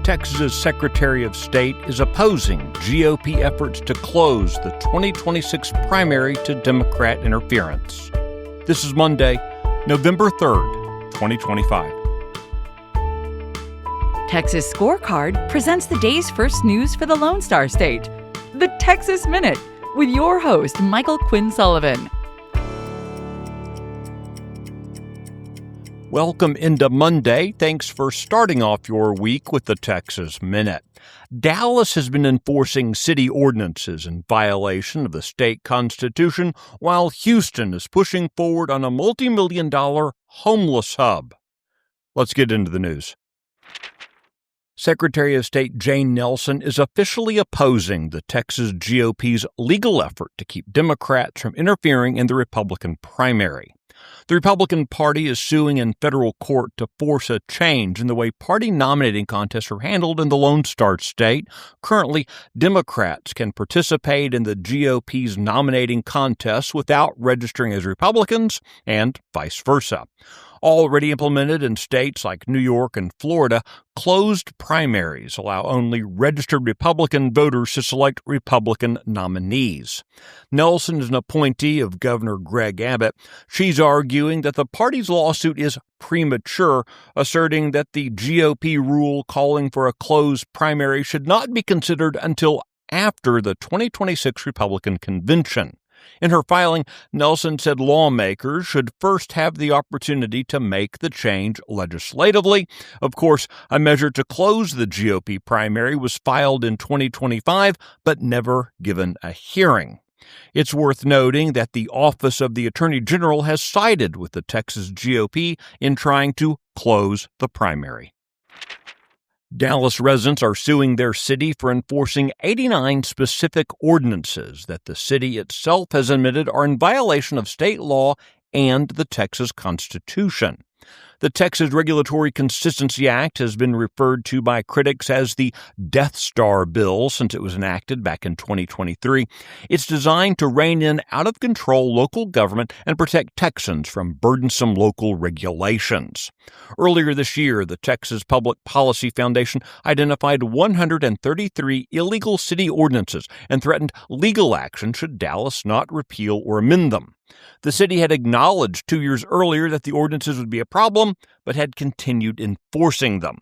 Texas's Secretary of State is opposing GOP efforts to close the 2026 primary to Democrat interference. This is Monday, November 3rd, 2025. Texas Scorecard presents the day's first news for the Lone Star State. The Texas Minute, with your host, Michael Quinn Sullivan. Welcome into Monday. Thanks for starting off your week with the Texas Minute. Dallas has been enforcing city ordinances in violation of the state constitution, while Houston is pushing forward on a multi-million-dollar homeless hub. Let's get into the news. Secretary of State Jane Nelson is officially opposing the Texas GOP's legal effort to keep Democrats from interfering in the Republican primary. The Republican Party is suing in federal court to force a change in the way party nominating contests are handled in the Lone Star State. Currently, Democrats can participate in the GOP's nominating contests without registering as Republicans, and vice versa. Already implemented in states like New York and Florida, closed primaries allow only registered Republican voters to select Republican nominees. Nelson is an appointee of Governor Greg Abbott. She's arguing that the party's lawsuit is premature, asserting that the GOP rule calling for a closed primary should not be considered until after the 2026 Republican convention. In her filing, Nelson said lawmakers should first have the opportunity to make the change legislatively. Of course, a measure to close the GOP primary was filed in 2025, but never given a hearing. It's worth noting that the Office of the Attorney General has sided with the Texas GOP in trying to close the primary. Dallas residents are suing their city for enforcing 89 specific ordinances that the city itself has admitted are in violation of state law and the Texas Constitution. The Texas Regulatory Consistency Act has been referred to by critics as the Death Star bill since it was enacted back in 2023. It's designed to rein in out-of-control local government and protect Texans from burdensome local regulations. Earlier this year, the Texas Public Policy Foundation identified 133 illegal city ordinances and threatened legal action should Dallas not repeal or amend them. The city had acknowledged 2 years earlier that the ordinances would be a problem, but had continued enforcing them.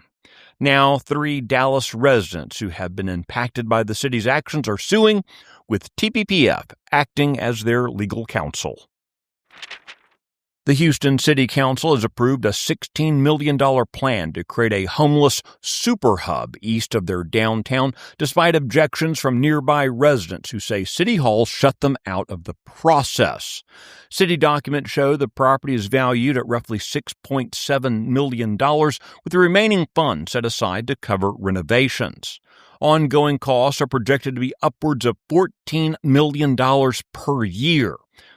Now, 3 Dallas residents who have been impacted by the city's actions are suing, with TPPF acting as their legal counsel. The Houston City Council has approved a $16 million plan to create a homeless super hub east of their downtown, despite objections from nearby residents who say City Hall shut them out of the process. City documents show the property is valued at roughly $6.7 million, with the remaining funds set aside to cover renovations. Ongoing costs are projected to be upwards of $14 million per year.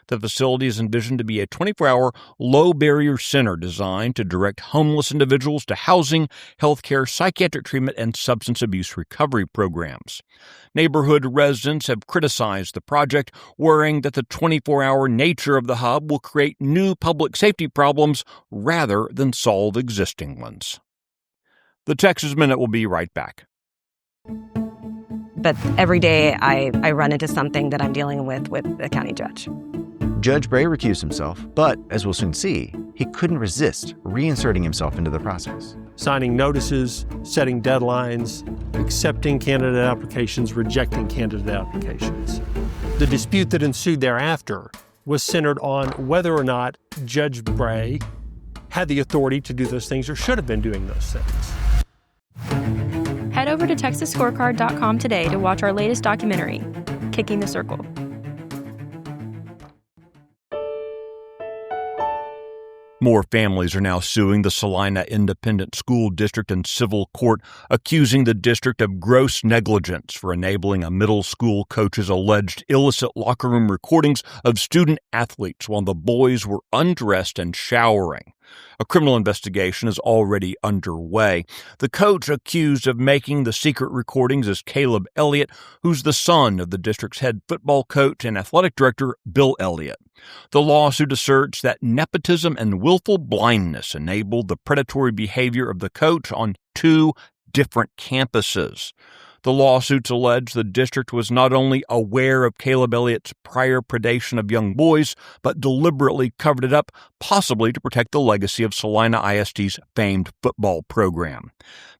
The facility is envisioned to be a 24-hour, low-barrier center designed to direct homeless individuals to housing, healthcare, psychiatric treatment, and substance abuse recovery programs. Neighborhood residents have criticized the project, worrying that the 24-hour nature of the hub will create new public safety problems rather than solve existing ones. The Texas Minute will be right back. But every day I run into something that I'm dealing with the county judge. Judge Bray recused himself, but as we'll soon see, he couldn't resist reinserting himself into the process. Signing notices, setting deadlines, accepting candidate applications, rejecting candidate applications. The dispute that ensued thereafter was centered on whether or not Judge Bray had the authority to do those things or should have been doing those things. Head over to TexasScorecard.com today to watch our latest documentary, Kicking the Circle. More families are now suing the Salina Independent School District in civil court, accusing the district of gross negligence for enabling a middle school coach's alleged illicit locker room recordings of student athletes while the boys were undressed and showering. A criminal investigation is already underway. The coach accused of making the secret recordings is Caleb Elliott, who's the son of the district's head football coach and athletic director, Bill Elliott. The lawsuit asserts that nepotism and willful blindness enabled the predatory behavior of the coach on 2 different campuses. The lawsuits allege the district was not only aware of Caleb Elliott's prior predation of young boys, but deliberately covered it up, possibly to protect the legacy of Salina ISD's famed football program.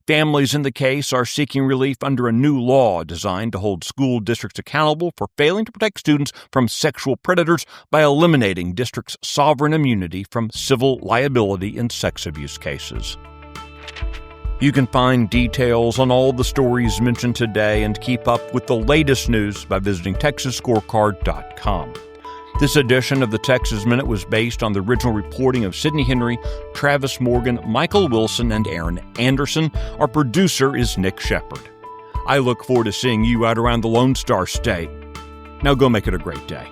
Families in the case are seeking relief under a new law designed to hold school districts accountable for failing to protect students from sexual predators by eliminating districts' sovereign immunity from civil liability in sex abuse cases. You can find details on all the stories mentioned today and keep up with the latest news by visiting TexasScorecard.com. This edition of the Texas Minute was based on the original reporting of Sidney Henry, Travis Morgan, Michael Wilson, and Aaron Anderson. Our producer is Nick Shepard. I look forward to seeing you out around the Lone Star State. Now go make it a great day.